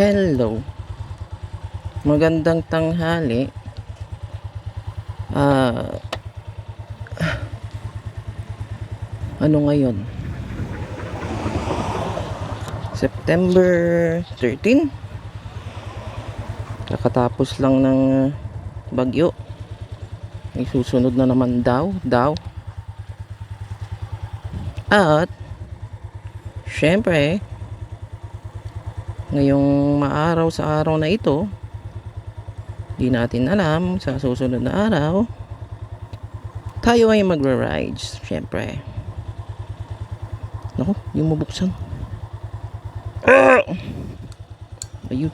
Hello, magandang tanghali. Ah, ano ngayon? September 13? Kakatapos lang ng bagyo. May susunod na naman daw. At syempre, ngayong maaraw sa araw na ito, di natin alam sa susunod na araw tayo ay magra-rides. Syempre, naku, yung mabuksan. Ayun,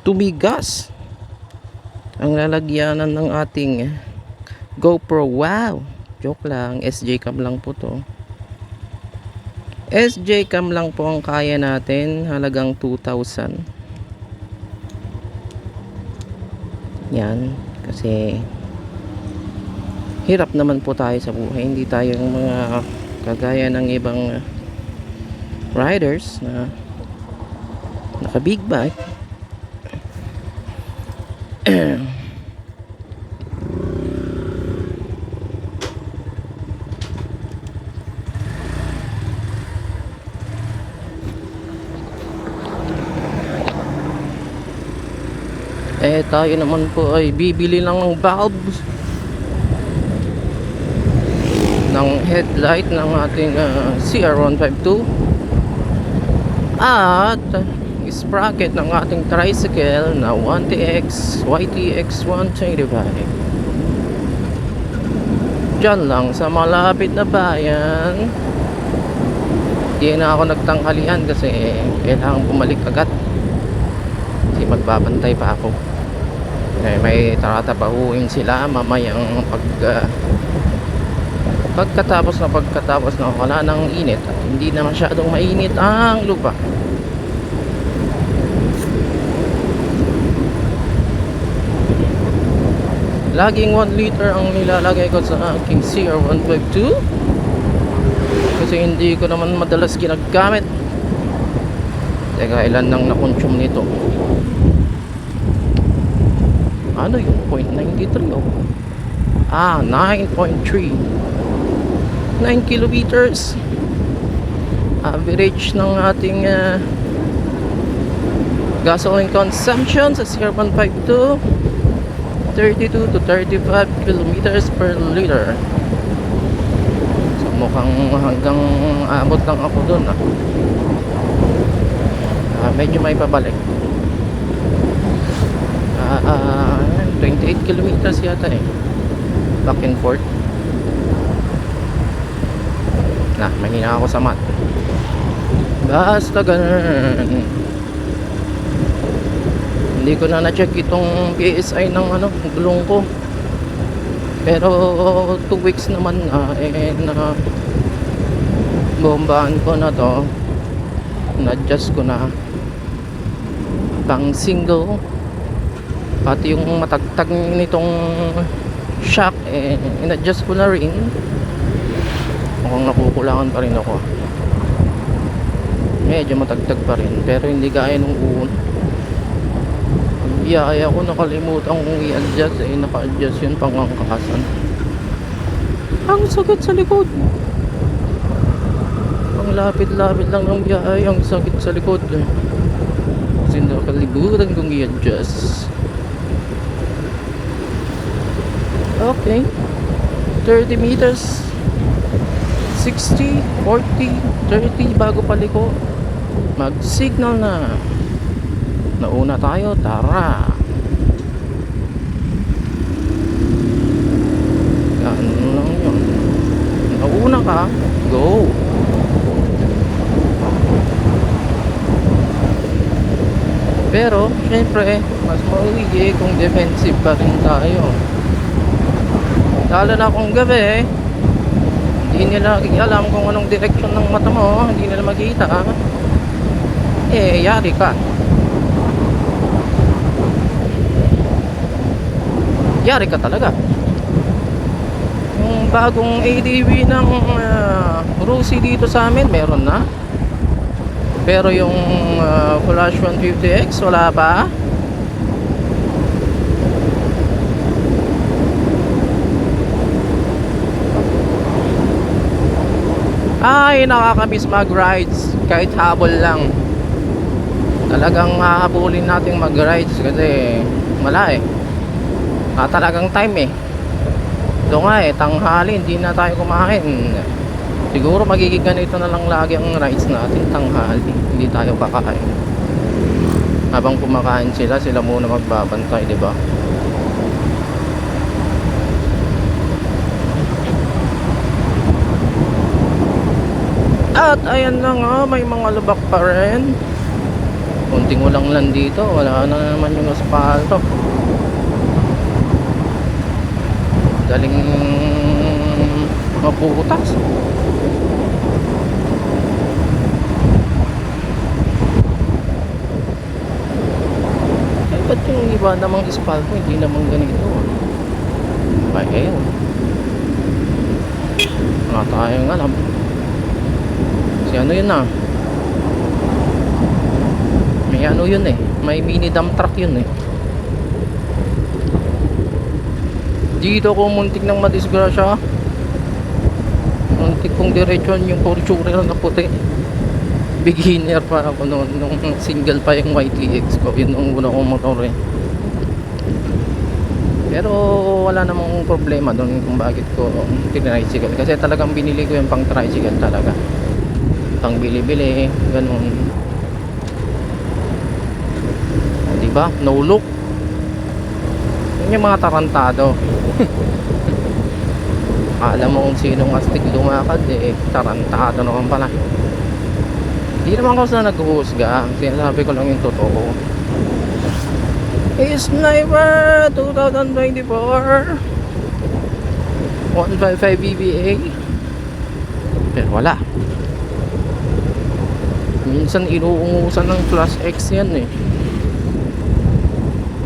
tumigas ang lalagyanan ng ating GoPro. Wow, joke lang, SJ cam lang po to. SJ cam lang po ang kaya natin, halagang 2,000. Yan, kasi hirap naman po tayo sa buhay. Hindi tayo yung mga kagaya ng ibang riders na naka big bike. Tayo naman po ay bibili lang ng bulbs ng headlight ng ating CR152 at sprocket ng ating tricycle na 1TX YTX 125. Diyan lang sa malapit na bayan. Di na ako nagtanghalian kasi kailangan bumalik agad kasi magbabantay pa ako. May tatabahuin sila mamayang pagkatapos na wala ng init at hindi na masyadong mainit ang lupa. Laging 1 liter ang nilalagay ko sa aking CR152 kasi hindi ko naman madalas ginagamit. Teka, ilan nang na-consume nito? Ano yung 0.93 oh? 9.3 9 kilometers average ng ating gasoline consumption sa CR152, 32 to 35 kilometers per liter. So mukhang hanggang abot lang ako dun medyo may pabalik. 28 kilometers yata back and forth. Mahina ako sa math. Basta ganun. Hindi ko na na-check itong PSI ng gulong ko, pero 2 weeks naman na bombahan ko na to. Na-adjust ko na pang single, pati yung matagtag nitong shock in-adjust ko na rin. Mukhang nakukulangan pa rin ako. Medyo matagtag pa rin pero hindi gaya nung una. Iyaya ko, nakalimutan kong i-adjust naka-adjust yun pangangkasan. Ang sakit sa likod. Ang lapit-lapit lang ng biyaya, ang sakit sa likod kasi nakalimutan kong i-adjust. Okay, 30 meters, 60, 40, 30 bago paliko. Mag-signal na. Nauna tayo, tara. Ganun lang yun. Nauna ka, go. Pero, syempre, mas mauwi kung defensive pa rin tayo. Lalo na kung gabi, hindi nila alam kung anong direksyon ng mata mo, hindi nila makita. Yari ka. Yari ka talaga. Yung bagong ADV ng Rusi dito sa amin, meron na. Pero yung Flash 150X wala pa. Ay, nakakamiss mag-rides kahit habol lang. Talagang hahabulin natin mag-rides kasi wala eh. Talagang time eh. Ito nga eh, tanghali, hindi na tayo kumain. Siguro magiging ganito na lang lagi ang rides natin, tanghali. Hindi tayo kakain. Habang kumakain sila, sila muna magbabantay, di ba? At ayan na nga, may mga lubak pa rin. Kunting ulang lang dito, wala na naman yung asfalto. Daling maputas. Eh, ba't yung iba namang asfalto hindi naman ganito? Ay, ayun. Wala tayong alam. Si ano yun na? May ano yun eh. May mini dump truck yun eh. Dito ko muntik nang madisgrasya. Muntik kong diretsyon yung Fortuner na puti. Beginner pa ako noon. Nung single pa yung YTX ko. Yun ang una kong motor eh. Pero wala namang problema doon kung bakit ko tricycle. Kasi talagang binili ko yung pang tricycle talaga. Pang bili-bili. Ganun. Diba? No look. Yun yung mga tarantado. Alam mo kung sinong astig lumakad eh, tarantado naman pala. Hindi naman ako sa naghuhusga. Sinasabi ko lang yung totoo. Sniper 2024 155 BBA. Pero wala. Minsan inuungusan ng Flash X yan eh.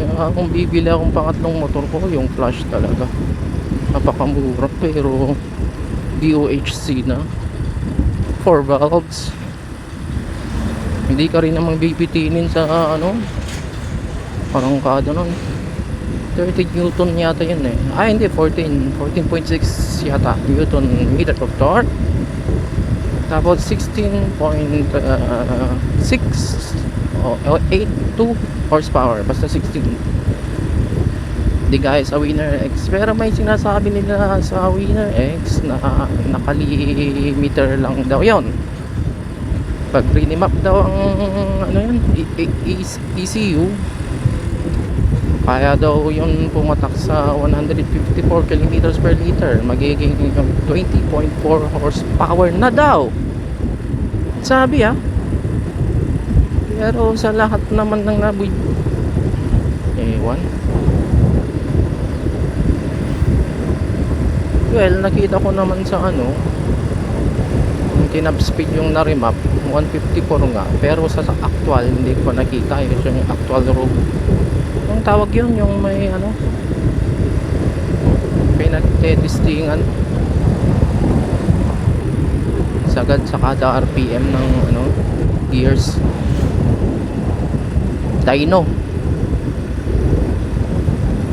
Kaya kung bibili akong pangatlong motor ko, yung Flash talaga. Napakamura pero DOHC na 4 valves. Hindi ka rin namang bibitinin sa ano, parang kada nun 30 Newton yata yun eh. Hindi, 14.6 yata Newton meter of torque. Tapos 16.6 o 82 horsepower, basta 16. Di guys, sa Winner X. Pero may sinasabi nila sa Winner X na nakalimeter lang daw yon. Pag remap daw ang ano yun, ECU, kaya daw yun pumatak sa 154 kilometers per liter, magiging 20.4 horsepower na daw, sabi pero sa lahat naman ng nabuy ewan. Well, nakita ko naman sa ano, yung tinap speed yung na-remap 154 nga, pero sa actual hindi ko nakita yung actual road. Yung tawag yun, yung may ano, pinagtestingan sagad sa kada RPM ng ano, gears. Dyno.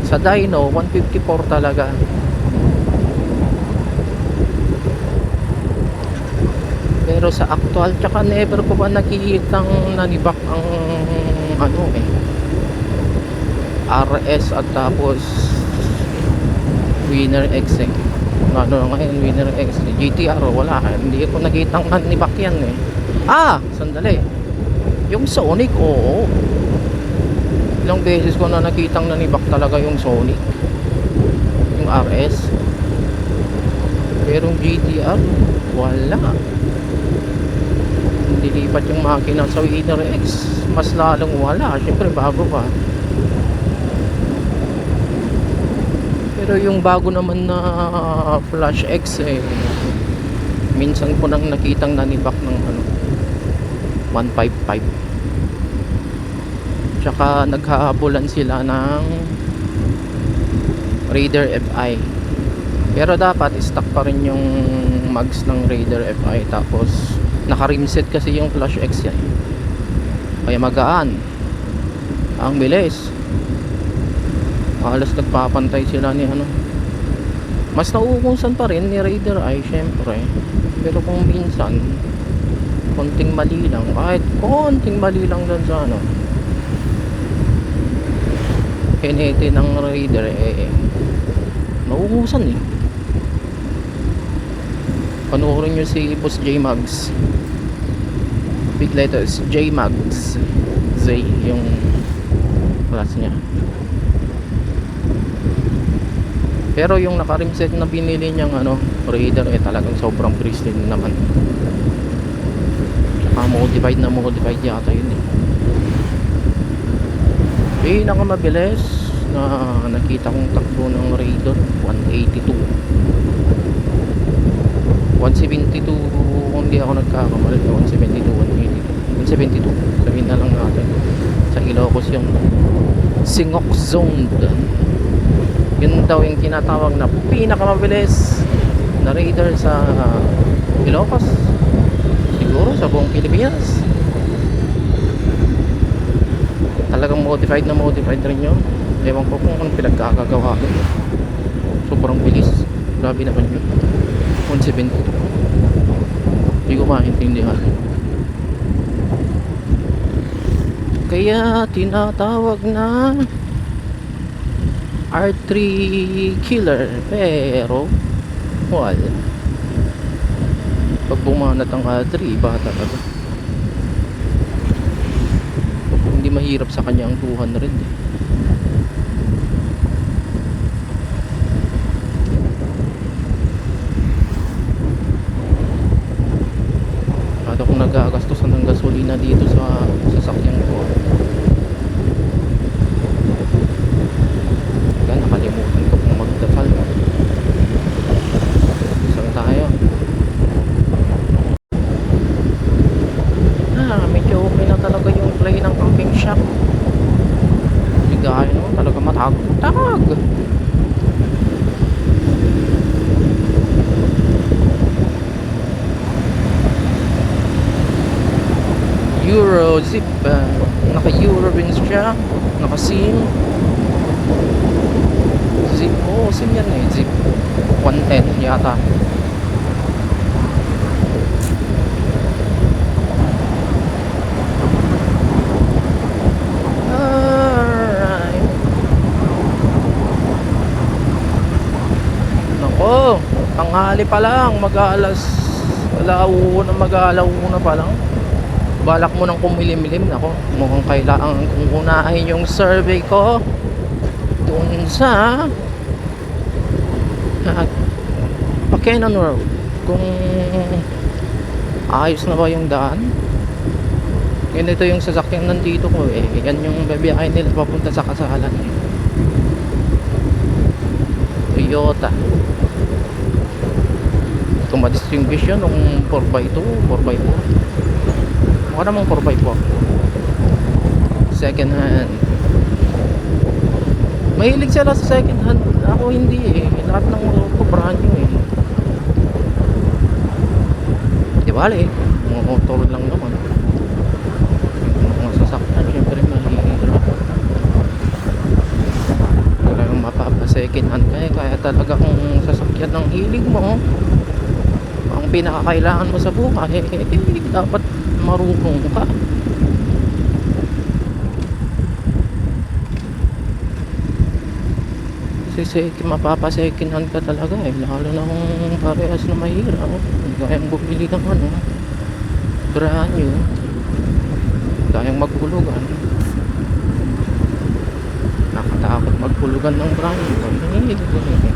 Sa dyno 154 talaga. Pero sa actual, tsaka never ko ba nakikitang nanibak ang ano eh, RS at tapos Winner X eh. Ano ngayon, Winner X, GTR wala, hindi ko nakitang nanibak yan eh. Sandali, yung Sonic, oo, ilang beses ko na nakitang nanibak talaga yung Sonic, yung RS. Pero yung GTR wala. Dilipat yung makina sa Winner X, mas lalong wala. Siyempre bago pa. Pero yung bago naman na Flash X eh, minsan ko nang nakitang nanibak ng ano, 155. Tsaka naghahabulan sila ng Raider FI. Pero dapat stock pa rin yung mags ng Raider FI. Tapos naka-rimset kasi yung Flash X yan. kaya magaan ang bilis. Halos nagpapantay sila ni ano. Mas nauukusan pa rin ni Raider ay syempre, pero kung minsan konting mali lang, kahit konting mali lang dun sa ano hinete ng Raider, nauukusan eh. Panoorin nyo si Boss J Mags, big letters J Mags, Z yung class niya. Pero yung naka-rimset na binili niyang ano Raider talagang sobrang pristine naman. Tsaka modified na modified yata yun eh. Pinakamabilis na nakita kong takbo ng Raider 182 172 kung hindi ako nagkakamali. 172 182 sabihin na lang natin. Sa Ilocos yung Singok Zone, yun daw yung tinatawag na pinakamabilis na Raider sa Ilocos, siguro sa buong Pilipinas. Talagang modified na modified rin yun. Ewan ko kung anong pinagkakagawa ko. Sobrang bilis, grabe naman yun. 170, hindi ko maintindihan. Kaya tinatawag na R3 killer, pero wala. Pag bumanat ang R3, iba talaga. Hindi mahirap sa kanya ang 200 eh. At kung nagagastosan ng gasolina dito sa sasakyan ko, nakalimutan ko pong magdasal. Isang tayo. Medyo okay na talaga yung play ng camping shop. Ligay no, talaga matag-tag. Euro zip, naka Euro rin siya, naka SIM. Zip, SIM yan eh, zip 110 yata. Alright. Nako, tanghali pa lang, mag-aalas mag-aalauna pa lang. Balak mo nang kumilim-lim. Nako, mukhang kailangan kong unahin yung survey ko doon sa Pakenan Road, kung ayos na ba yung daan. Ganito yung sasakyan nandito ko eh. Yan yung babiyahin nila papunta sa Kasalan eh. Toyota. Kung ma-distinguish yun nung 4x2, 4x4. Mukha namang 4x4. Second hand. Mahilig sila sa second hand. Ako hindi eh. Lahat ng motor ko brand new eh. Di bale, mga motor lang naman. Mga sasakyan syempre mahirap. Talagang mapapa second hand kaya talaga kung sasakyan ng hilig mo, ang pinakakailangan mo sa buhay dapat marunong ka. Kasi mapapa-second hand ka talaga eh. Lalo na kung parehas na mahirap. Kayang bumili ng ano, brand new, kayang maghulugan. Nakatakot maghulugan ng brand new.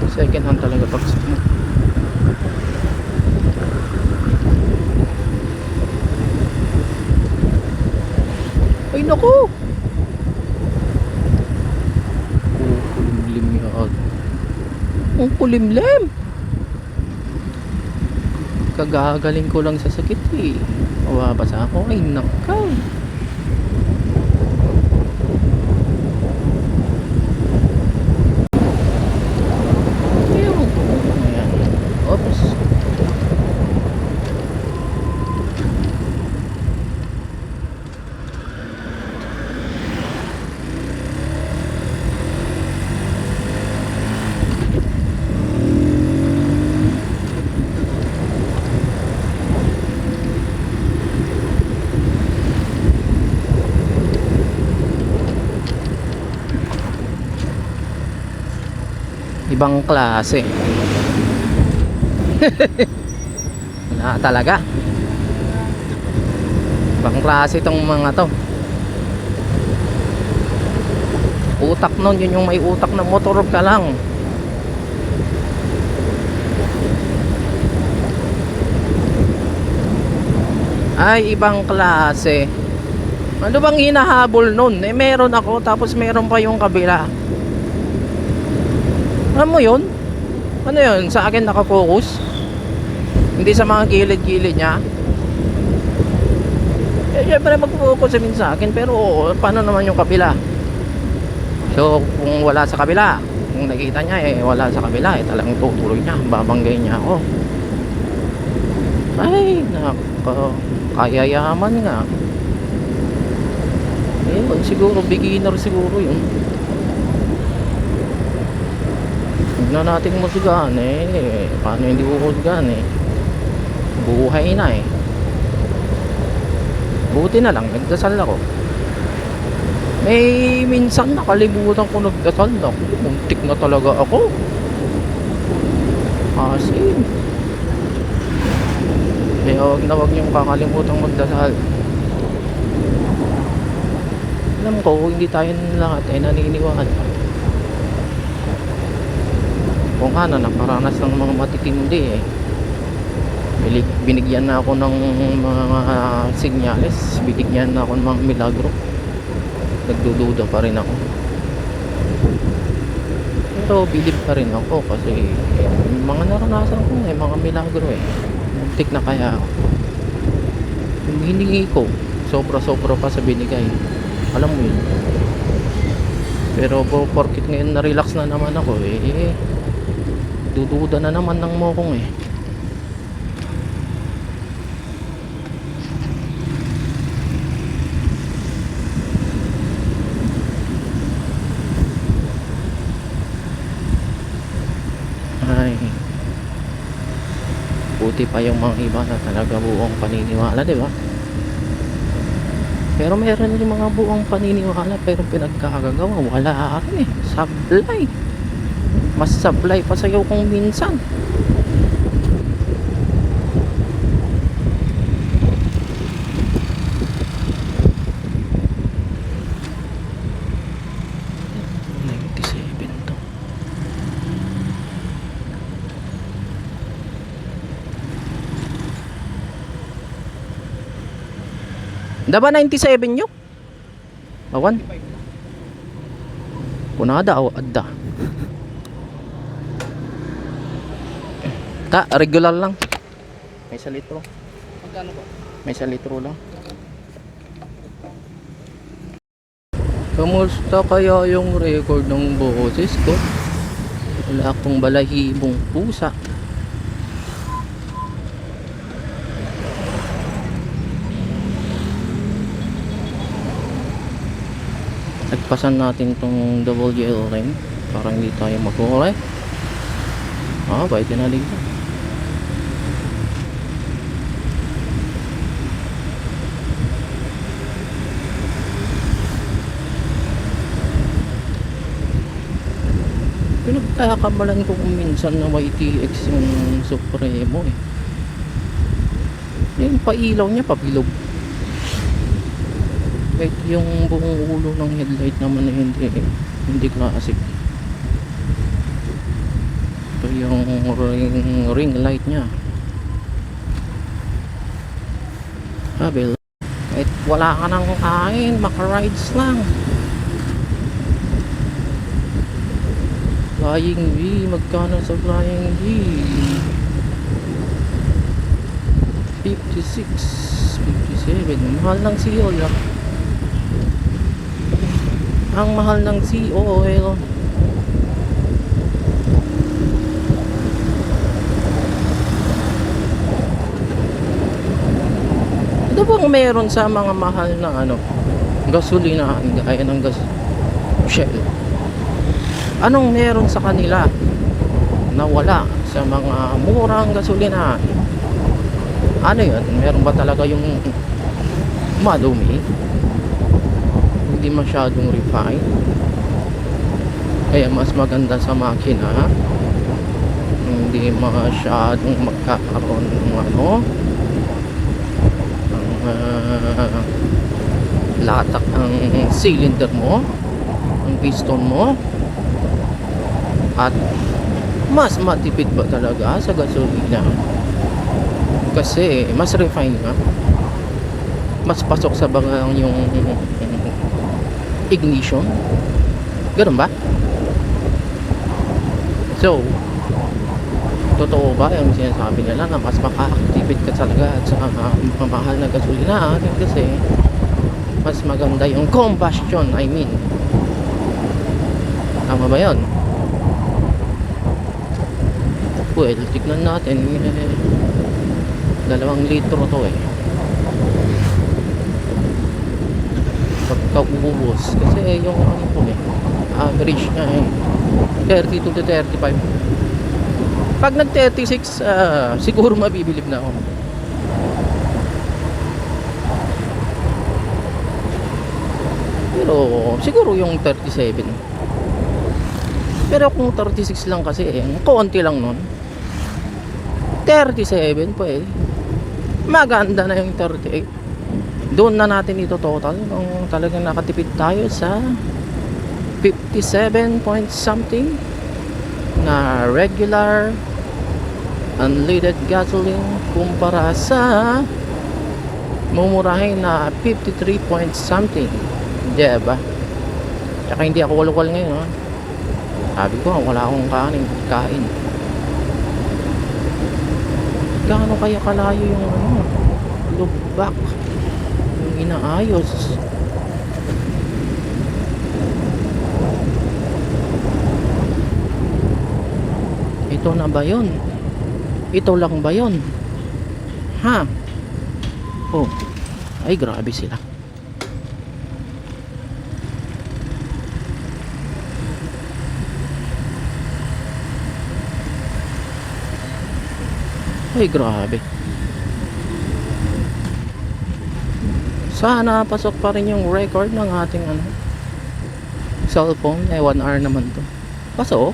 Second hand talaga pag mo. Ay naku, kulimlim yan. Ang kulimlim. Kagagaling ko lang sa sakit eh. Mababasa ako. Ay nakaw. Ayan. Oops. Ibang klase. Na talaga. Ibang klase itong mga to. Utak nun, yun yung may utak na motor ka lang. Ay, ibang klase. Ano bang hinahabol nun? Eh, meron ako, tapos meron pa yung kabila. Alam mo yun? Ano yun? Sa akin nakafocus? Hindi sa mga gilid-gilid niya? Eh, syempre mag-focus din sa akin, pero paano naman yung kabila? So, kung wala sa kabila, kung nakita niya, eh, wala sa kabila, eh, talagang tutuloy niya, babanggay niya ako. Ay, nako, kayayaman nga. Ayun, siguro beginner siguro yun. Huwag na nating musgan eh. Paano hindi uhusgan eh? Buhay na eh. Buti na lang, nagdasal ako. May minsan nakalimutan ko nagdasal na. Muntik na talaga ako. As in. Kaya huwag niyong kakalimutan magdasal. Alam ko, hindi tayo lahat ay naniniwala. Kung ano, nakaranas ng mga matitindi eh. Binigyan na ako ng mga senyales, binigyan na ako ng mga milagro. Nagdududa pa rin ako. Pero believe pa rin ako kasi mga naranasan ko eh, mga milagro eh. Muntik na kaya ako. Yung hiningi ko, sobra-sobra pa sa binigay. Alam mo yun. Pero porkit ngayon na-relax na naman ako eh, dududa na naman ng mokong eh. Ay, buti pa yung mga iba na talaga buong paniniwala, di ba? Pero meron yung mga buong paniniwala pero pinagkakagawa wala rin eh. Sablay. Mas sablay pa sa'yo kung minsan. Daba 97 nyo? Awan? Kunada o adda? Ta, regular lang. May 1 litro. Magkano po? May 1 litro lang. Kamusta kaya yung record ng boses ko? Wala akong balahibong pusa. Nagpasan natin tong double yellow rim para hindi tayo magkulay. Bait na dito. Pinagkakamalan ko kung minsan na YTX yung Supremo eh. Yung pailaw niya pabilog. Kahit yung buong ulo ng headlight naman na hindi classic. Ito yung ring light nya. Habil. Kahit wala ka nang kain, maka-rides lang. Flying V, magkano sa Flying V? 56, 57. Mahal ng CO lang. Ang mahal ng COL. Ano bang meron sa mga mahal na gasolina gaya ng Shell? Anong meron sa kanila na wala sa mga murang gasolina? Ano yun? Meron ba talaga yung madumi? Hindi masyadong refined. Kaya mas maganda sa makina, hindi masyadong magkakaroon ng ano, ng latak ng cylinder mo, ang piston mo, at mas matipid ba talaga sa gasolina kasi mas refined nga, mas pasok sa bagang yung ignition, ganun ba? So totoo ba yung sinasabi nila na mas makakatipid ka talaga sa mamahal na gasolina? Kasi mas maganda yung combustion, I mean, tama ba yun? Well, tignan natin, 2 litro to eh, pagkaubos kasi yung ano ko eh, average nya eh 32 to 35. Pag nag 36 siguro mabibilib na ako. Pero siguro yung 37. Pero kung 36 lang kasi konti lang nun, 37 po eh, maganda na yung 38. Doon na natin ito total kung talagang nakatipid tayo sa 57 point something na regular unleaded gasoline kumpara sa mumurahin na 53 point something, diba? Tsaka hindi ako walwal ngayon, ha? Sabi ko wala akong kain. Gaano kaya kalayo yung ano, lubak yung inaayos? Ito na ba yun? Ito lang ba yun? Ha? Oh, ay grabe sila. Ay grabe. Sana pasok pa rin yung record ng ating ano, cellphone. 1 hour naman to. Pasok.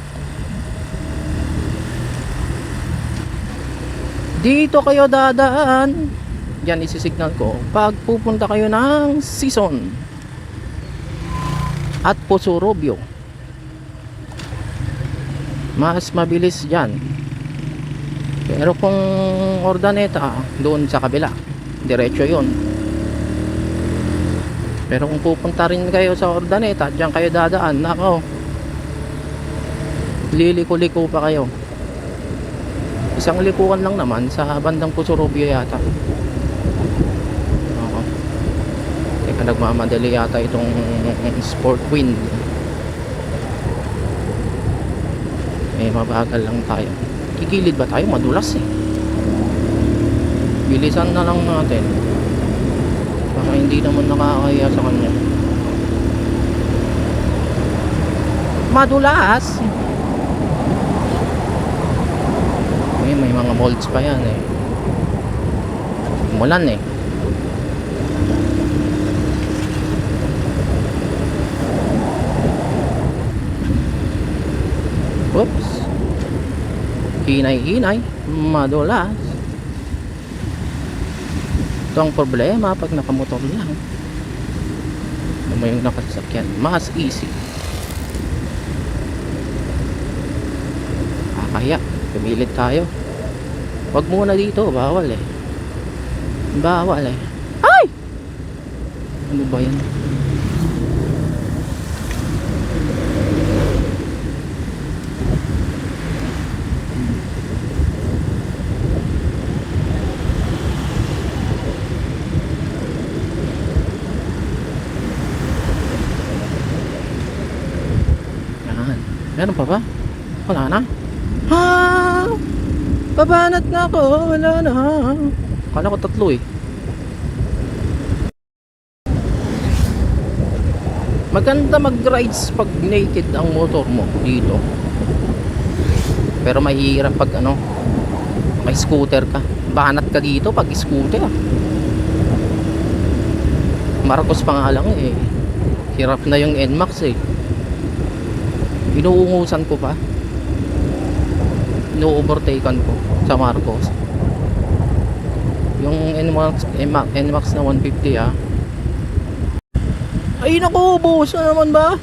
Dito kayo dadaan. Yan isisignal ko pag pupunta kayo ng Sison at Posurobio. Mas mabilis dyan. Pero kung Ordaneta, doon sa kabila, diretso yun. Pero kung pupunta rin kayo sa Ordaneta, dyan kayo dadaan, nako, liliko-liko pa kayo. Isang likuan lang naman sa bandang Posurobio yata. Oo. Teka, nagmamadali yata itong Sport Wind. Mabagal lang tayo. Kikilid ba tayo? Madulas eh. Bilisan na lang natin para hindi naman nakakaya sa kanya. Madulas. May mga molds pa yan eh. Umulan eh. Oops. Hinay-hinay, madulas. Ito ang problema pag nakamotor lang. Ano yung nakasakyan, mas easy. Kaya pumilit tayo. Wag muna dito, bawal eh. Bawal eh. Ay! Ano ba yan? Meron pa ba? Wala na? Ha! Babanat nga ako. Wala na. Kala ko 3 eh. Maganda mag-rides pag naked ang motor mo dito. Pero mahirap pag ano, may scooter ka. Banat ka dito pag scooter. Marcos pa nga lang eh. Hirap na yung NMAX eh. Inuungusan ko pa. Ino-overtaken ko sa Marcos. Yung NMAX na 150 ah. Ay naku, boss na naman ba?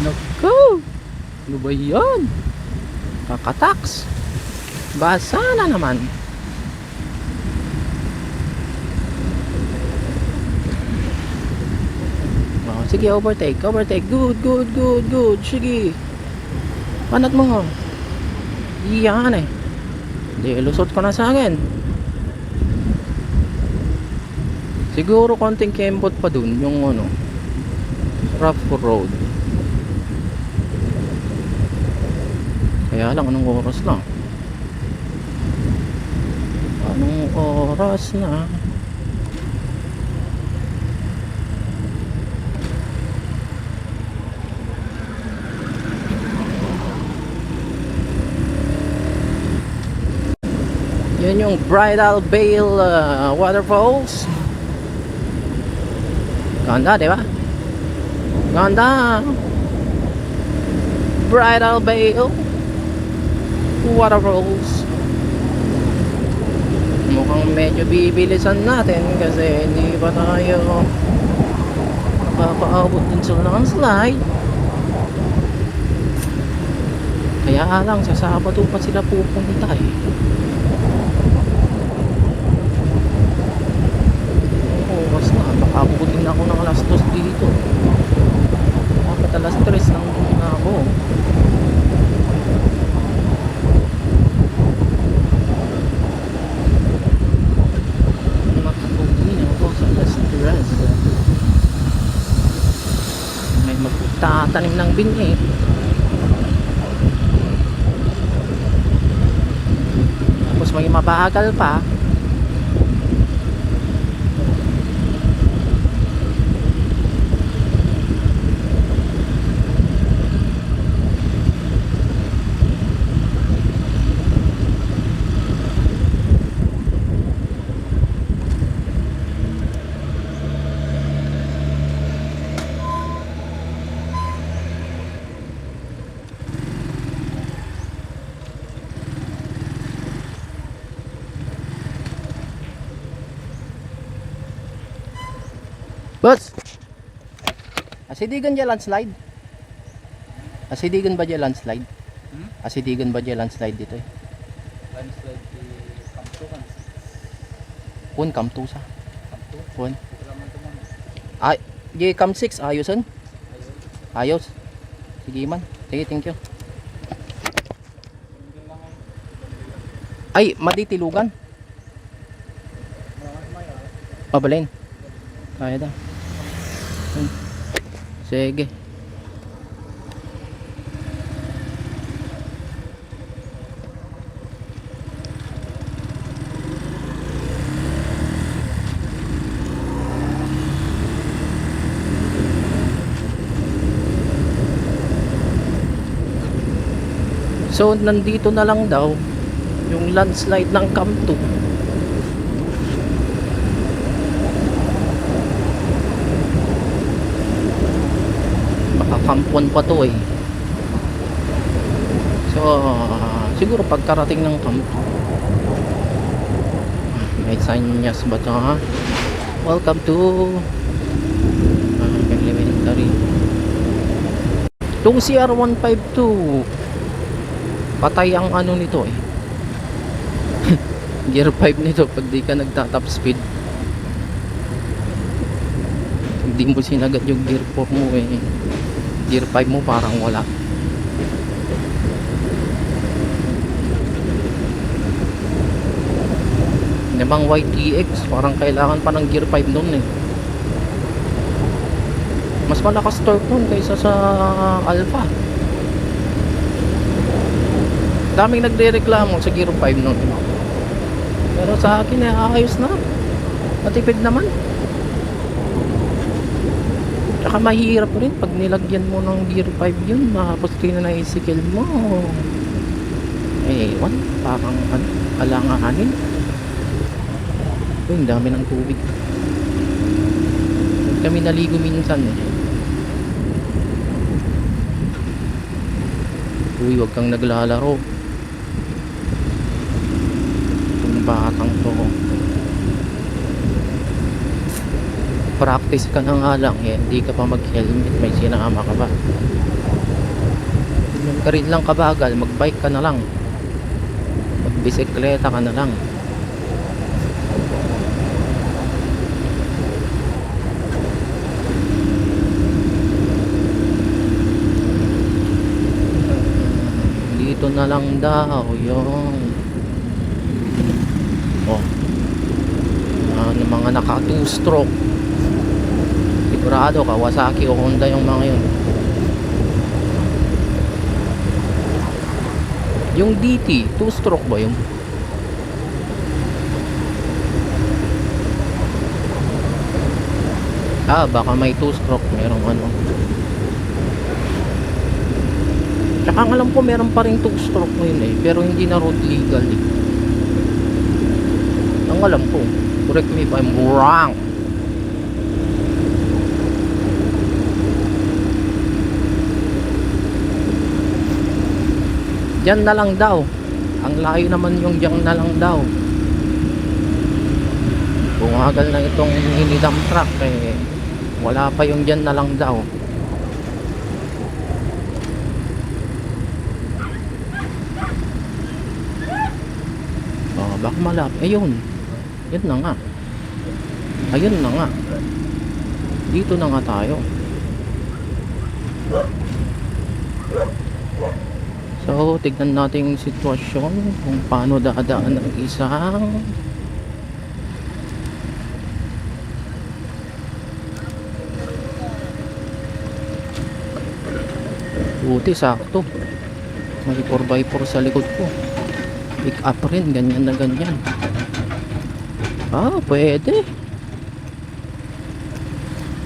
Naku, ano ba yan? Kakataks. Basa na naman. Oh, sige, overtake. Good. Sige. Panat mo. Iyan eh. Hindi, lusot ka na sa akin. Siguro konting kembot pa dun yung ano, rough road. Kaya lang, anong oras na? Anong oras na? Yan yung Bridal Veil Waterfalls. Ganda, di ba? Ganda. Bridal Veil Waterfalls. Mukhang medyo bibilisan natin kasi hindi pa tayo papaabot din sa landslide. Kaya lang sa Sabado pa sila pupunta eh. Oras na, baka abutin ako ng alas 2 dito. Dapat alas 3 lang na ako. May magtatanim ng binhi. Tapos may mabagal pa. Boss! Asidigan dyan landslide? Asidigan ba dyan landslide? Asidigan ba dyan landslide dito eh? Landslide di Kamtukan. Pun Kamtu sa? Kamtu? Pun? Kailangan ito man. Ay, di Kam 6 ayosan? Ayos? Sige man. Sige, thank you. Ay, maditilugan? Pabalin? Kaya daw. Sige. So nandito na lang daw yung landslide ng Kamtu. Kampuan pa to eh. So siguro pagkarating ng Kamtu, may signage ba to ha? Welcome to elementary. Itong CR152 patay ang ano nito eh. Gear 5 nito pag di ka nagta-top speed. Hindi mo sinagad yung gear 4 mo eh. Gear 5 mo parang wala. Namang YTX parang kailangan pa ng gear 5 doon eh. Mas malakas torque doon kaysa sa Alpha. Daming nagre-reklamo sa gear 5 noon. Pero sa akin eh ayos na. Matipid naman. Tsaka mahirap rin pag nilagyan mo ng gear 5 yun, tapos na-isikil mo. Eh, parang alanganin. Uy, ang dami ng tubig. Kami naligo minsan eh. Uy, wag kang naglalaro. Itong batang to. Practice ka na nga lang eh. Hindi ka pa mag-helmet. May sinama ka ba? Yung ka rin lang kabagal. Mag-bike ka na lang. Mag-bisikleta ka na lang. Dito na lang daw yung mga naka 2 stroke. Sigurado Kawasaki o Honda yung mga yun. Yung DT 2 stroke ba yun? Baka may 2 stroke. Merong ano. Tsaka ang alam ko meron pa rin 2 stroke ngayon eh. Pero hindi na road legal eh. Ang alam ko. Correct me if I'm wrong. Diyan na lang daw. Ang layo naman yung diyan na lang daw. Bumagal na itong hinidam truck eh. Wala pa yung diyan na lang daw. Baka malap. Ayun. Yun na nga. Ayun na nga. Dito na nga tayo. So, tignan natin yung sitwasyon kung paano dadaan ang isang buti, sakto. May 4x4 sa likod ko. Pick up rin, ganyan na ganyan. Pwede.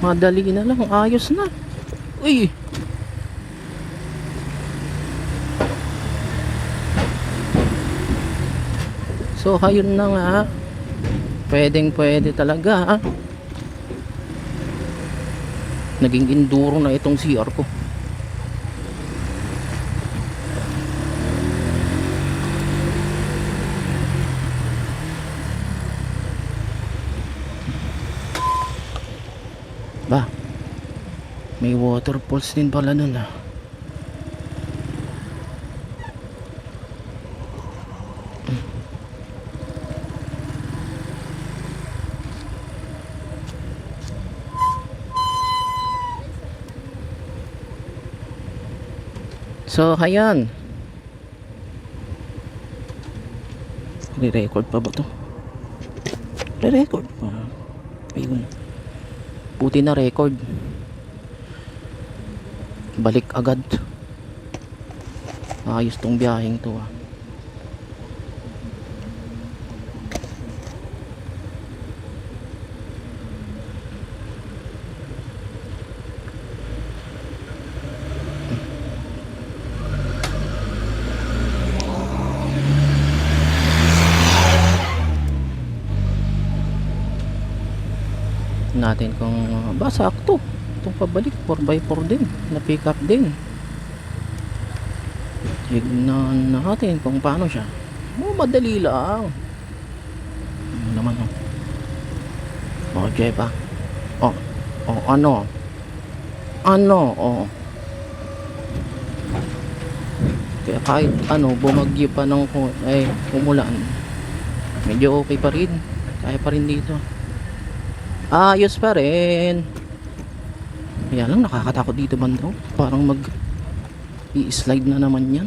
Madali na lang, ayos na. Uy! So, ayun na nga. Pwede talaga. Naging enduro na itong CR ko. Ba, may waterfalls din pala nun ah. So, ayan. Re-record pa ba to? Re-record pa. Ayun. Buti na record. Balik agad. Ayos tong biyaheng to ah. Natin kung sakto itong pabalik 4x4 din na pick up din. Tignan natin kung paano siya. Madali lang. Ano naman Jeff kaya kahit bumagyo pa ng umulan, medyo okay pa rin, kaya pa rin dito. Ayos pa rin. Kaya lang nakakatakot dito banda. Parang i-slide na naman yan.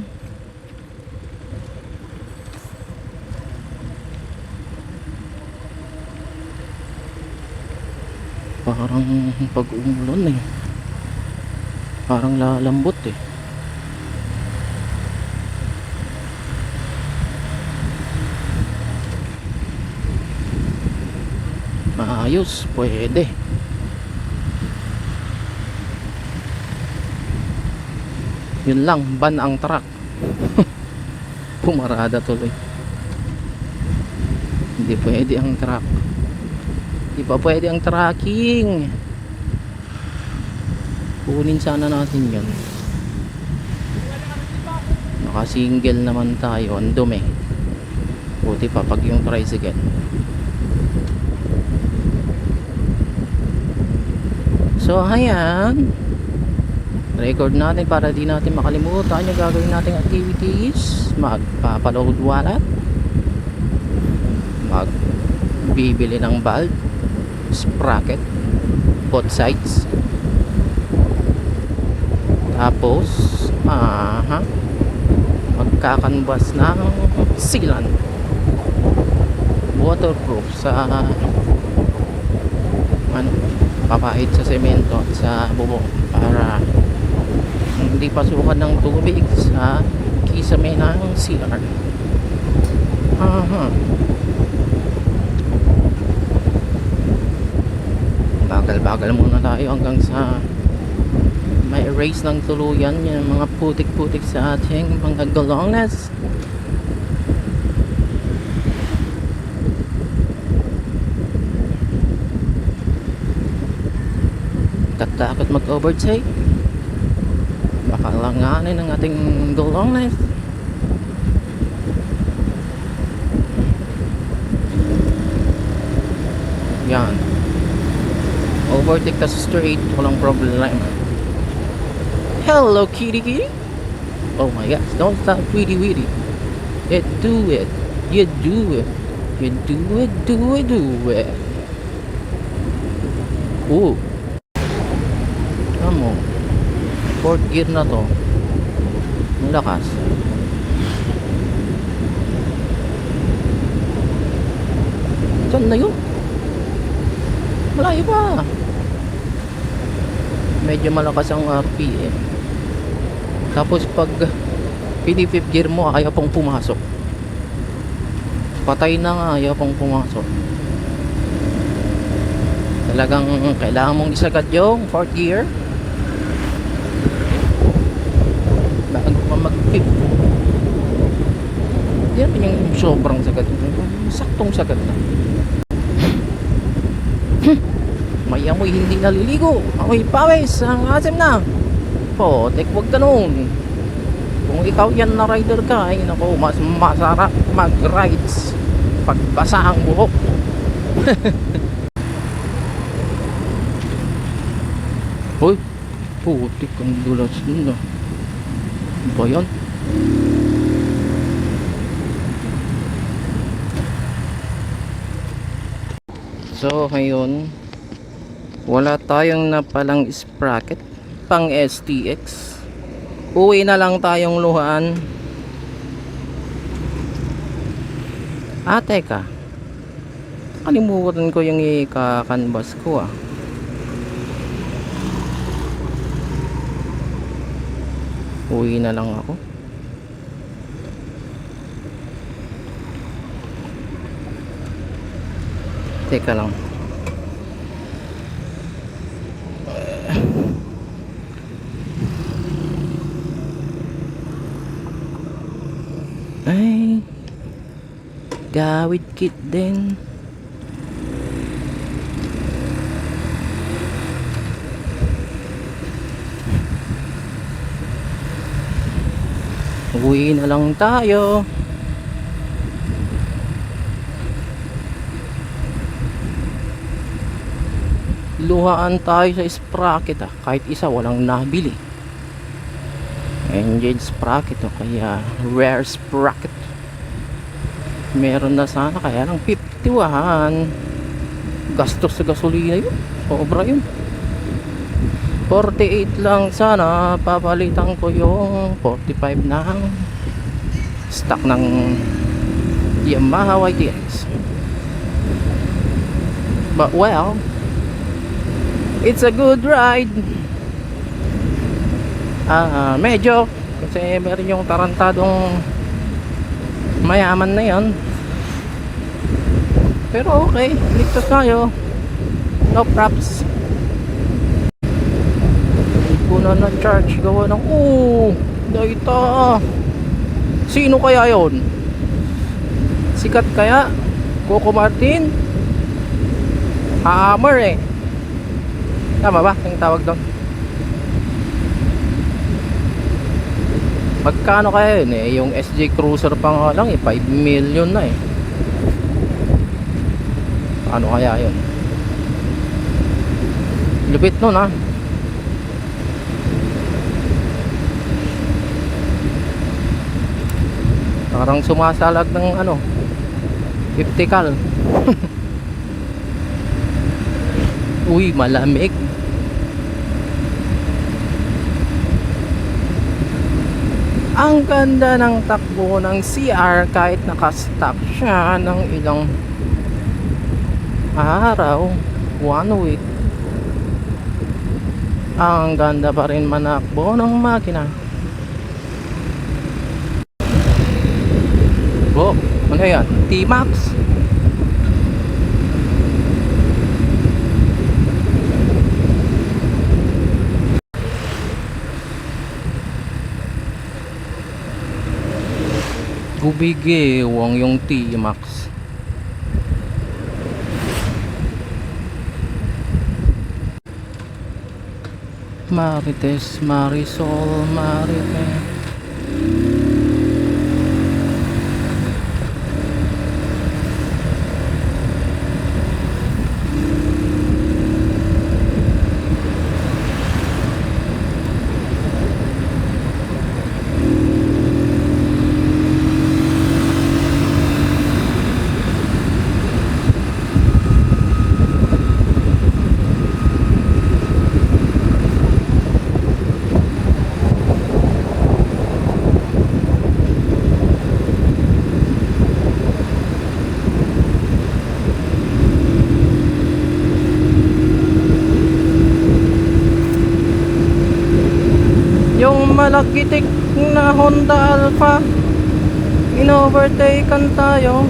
Parang pag umulan parang lalambot Maayos, pwede. Yun lang, ban ang truck. Pumarada tuloy. Hindi pwede ang truck. Di pa pwede ang tracking. Kunin sana natin yun. Naka-single naman tayo. Ang dumi. Buti pa pag yung tricycle. So ayan, record natin para di natin makalimutan yung gagawin nating activities. Magpapaload wallet, magbibili ng bulb, sprocket, both sides, tapos magkakanvas ng sealant waterproof sa papait sa semento at sa bubong para hindi pasukan ng tubig sa kisame ng CR. Bagal-bagal muna tayo hanggang sa may erase ng tuluyan yung mga putik-putik sa ating mga galongs. Takot mag-overtake, baka langanin ang ating galongs. Yan, overtake ka straight, walang problema. Hello kitty kitty. Oh my gosh, don't stop witty witty. You do it, you do it, you do it, do it, do it. Ooh, mo, fourth gear na to. Ang lakas. Saan na yun? Malayo pa. Medyo malakas ang RPM. Tapos pag pini-fifth gear mo, ayaw pong pumasok. Patay na nga, ayaw pong pumasok. Talagang kailangan mong isagad yung fourth gear bago pa mag-fifth. Yan yung sobrang sagad. Saktong sagad na. May amoy hindi naliligo. Amoy pawis. Ang asim na. Potek, wag ganun. Kung ikaw yan na rider ka, ay naku, mas masarap mag-rides pag basa ang buhok. Hoy, putik ang dulas nun ah. Ano ba yan? So ngayon, wala tayong napalang sprocket pang STX. Uwi na lang tayong luhaan. Teka, kalimutan ko yung ika-canvas ko ah. Uwi na lang ako. Teka lang. Ay, gawid kit din. Uwi na lang tayo. Luhaan tayo sa sprocket ah. Kahit isa walang nabili. Engine sprocket o kaya rear sprocket. Meron na sana kaya lang 51. Gastos sa gasolina yun. Sobra yun. 48 lang sana. Papalitan ko yung 45 ng stock ng Yamaha YTX. But well, it's a good ride. Medyo kasi meron yung tarantadong mayaman na yan. Pero okay, ligtas tayo. No props. Kuna na charge gawa ng data. Sino kaya yon? Sikat kaya? Coco Martin? Hammer eh. Tama ba yung tawag doon? Magkano kaya yun eh? Yung SJ Cruiser pa nga lang eh, 5 million na eh. Ano kaya yun? Lupit nun ah. Parang sumasalag ng ano 50 cal. Uy, malamig. Ang ganda ng takbo ng CR kahit naka-stop siya ng ilang araw, 1 week. Ang ganda pa rin manakbo ng makina. Oh, ano yan? T-Max? Gubigewang yung T-Max. Marites, Marisol, Marites. Yung malakitik na Honda Alpha, in-overtaken tayo.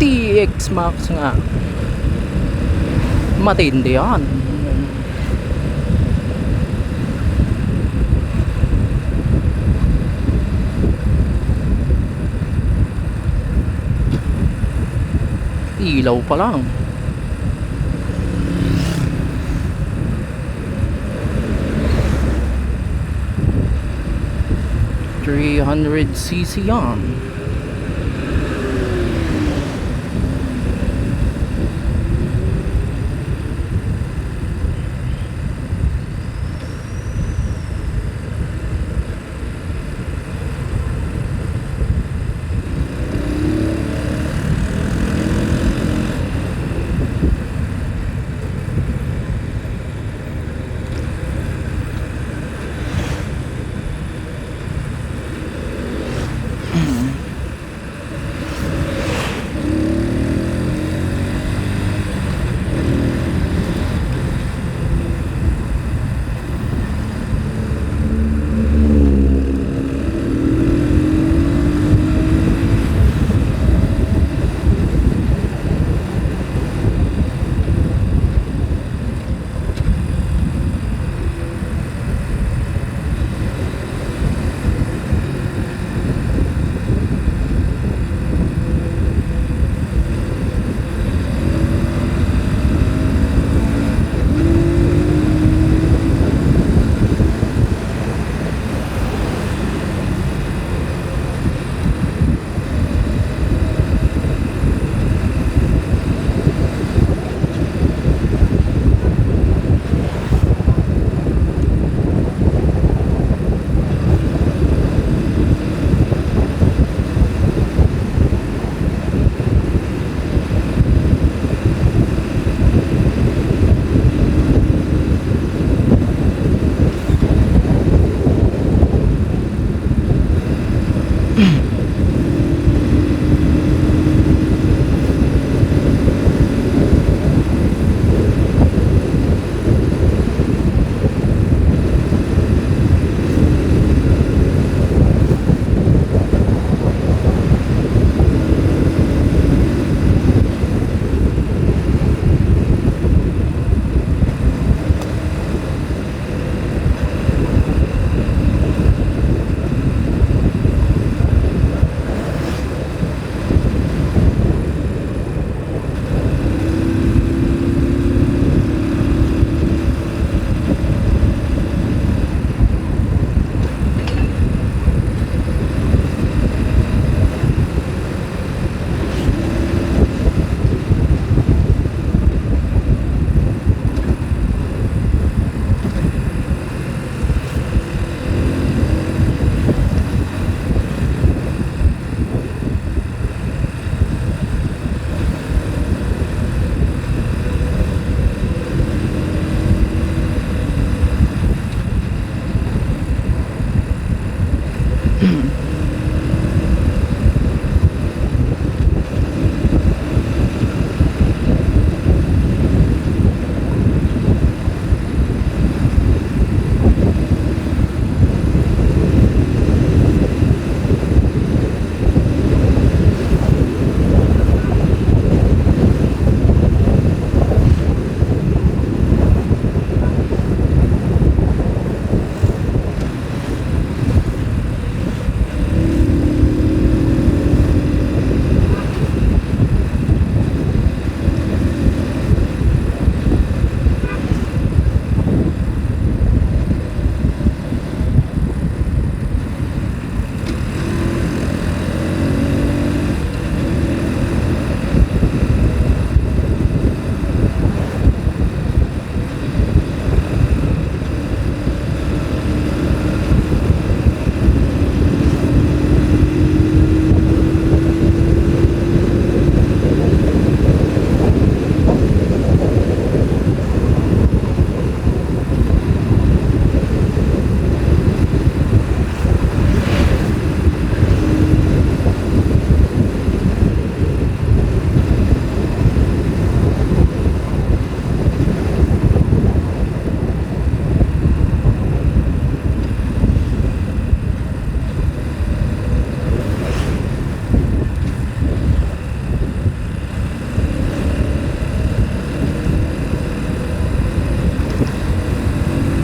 TX Max nga, matindi yan. Ilaw pa lang. $300cc yan.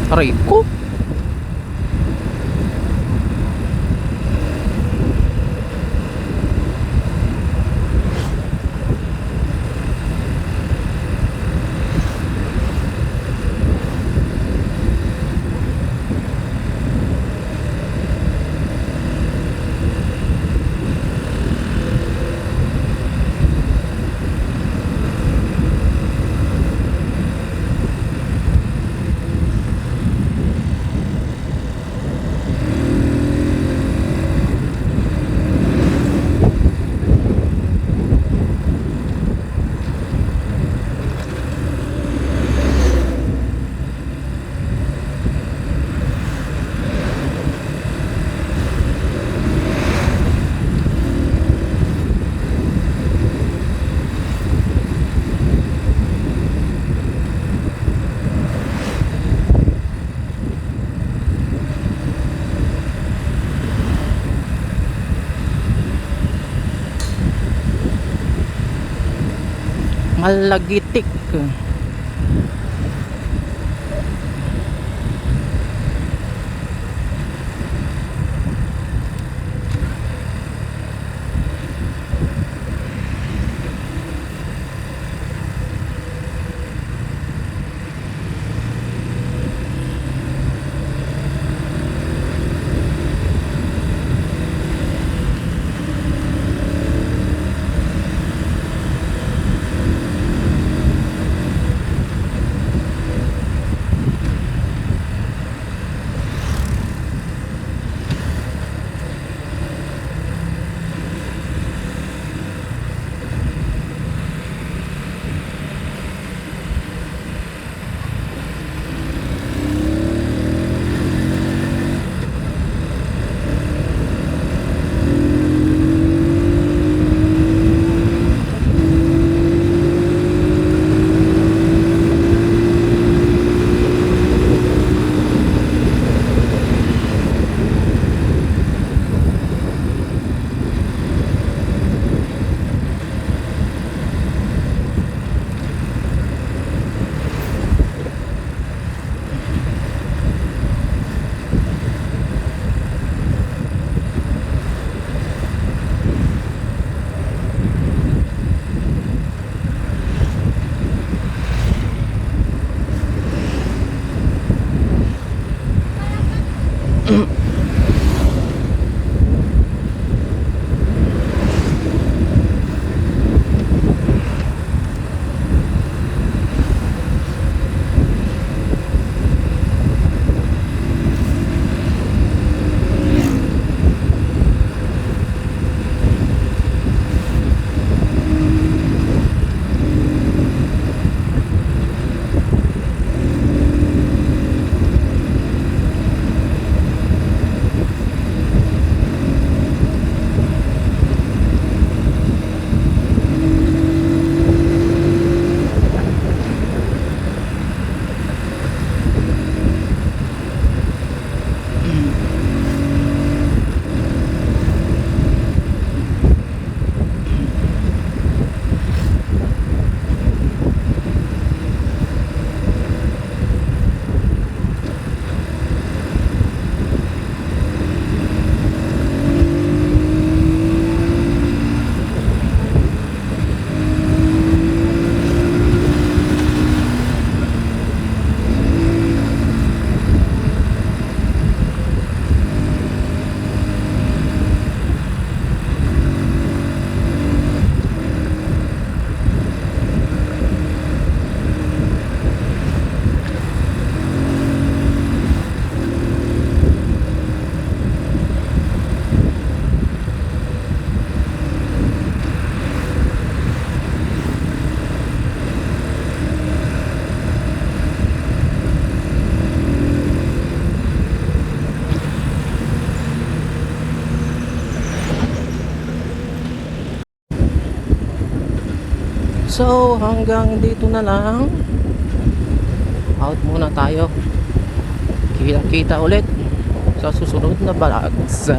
Aray ko. Malagitik. So hanggang dito na lang. Out muna tayo. Kita ulit sa susunod na vlogs.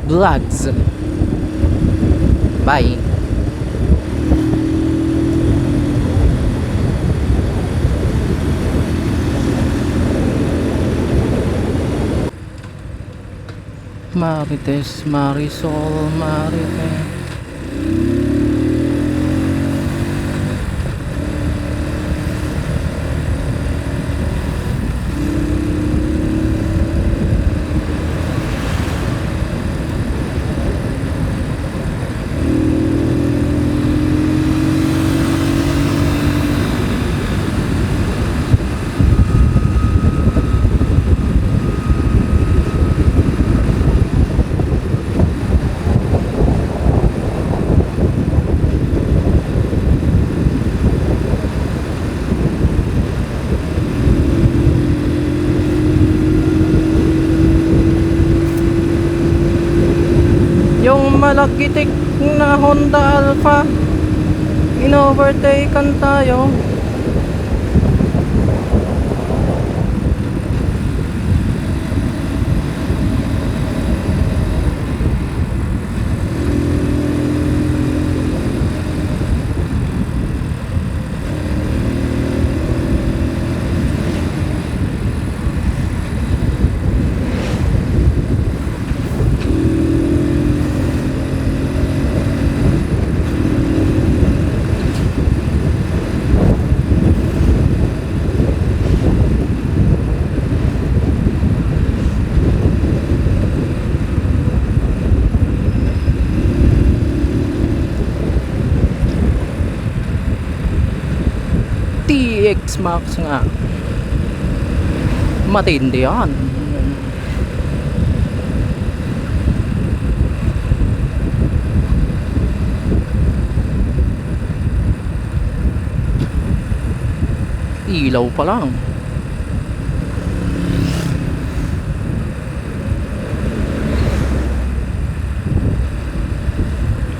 Vlogs. Bye. Marites, Marisol, Marites. Yung malakitik na Honda Alpha, in-overtaken tayo. TX Max nga. Matindi yan. Ilaw pa lang.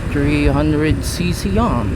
$300cc yan.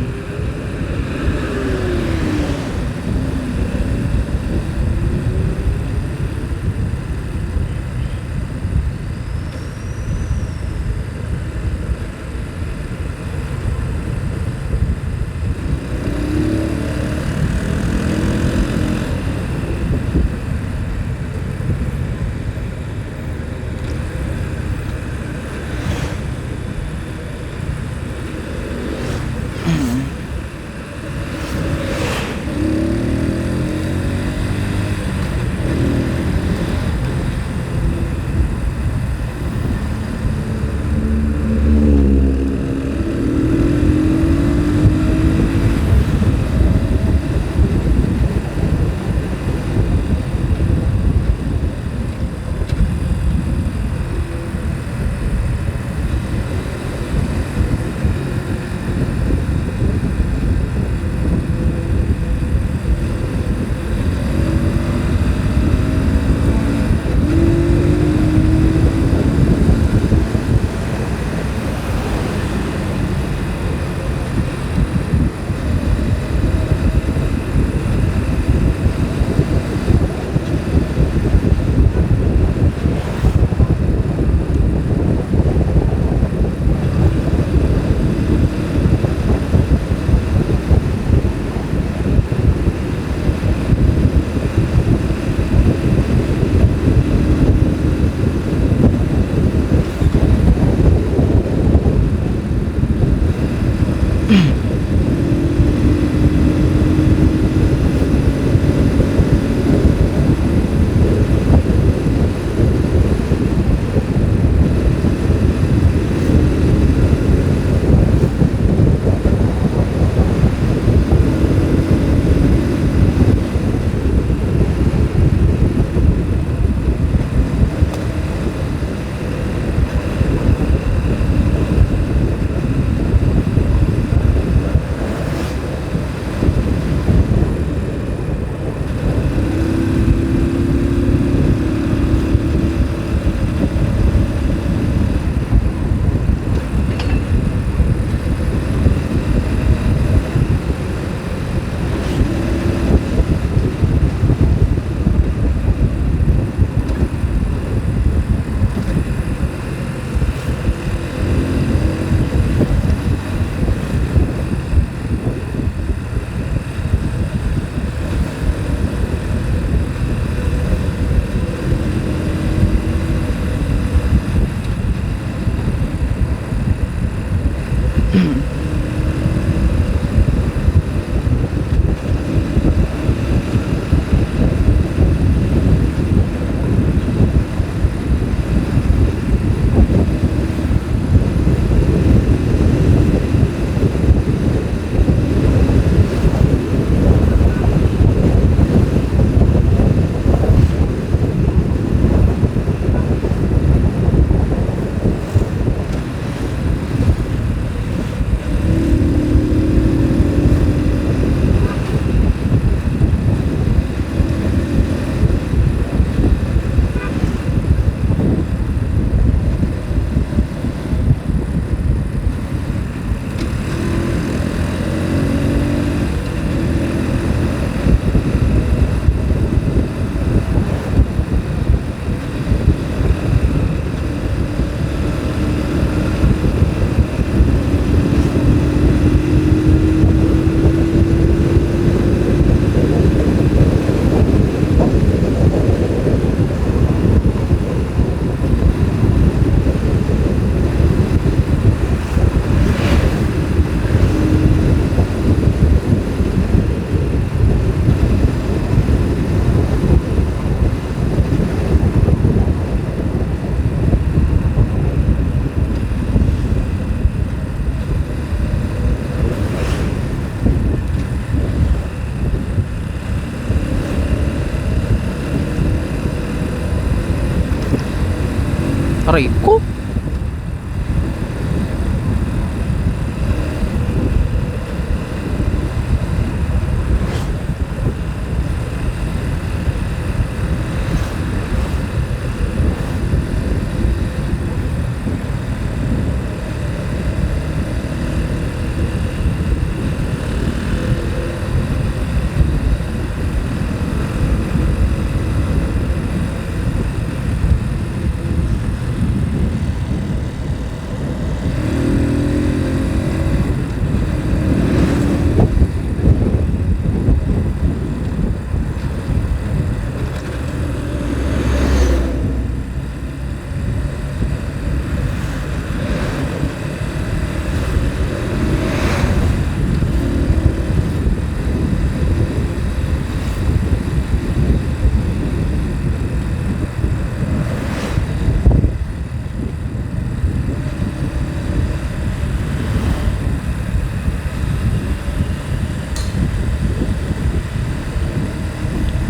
Aray ko.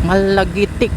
Malagitik.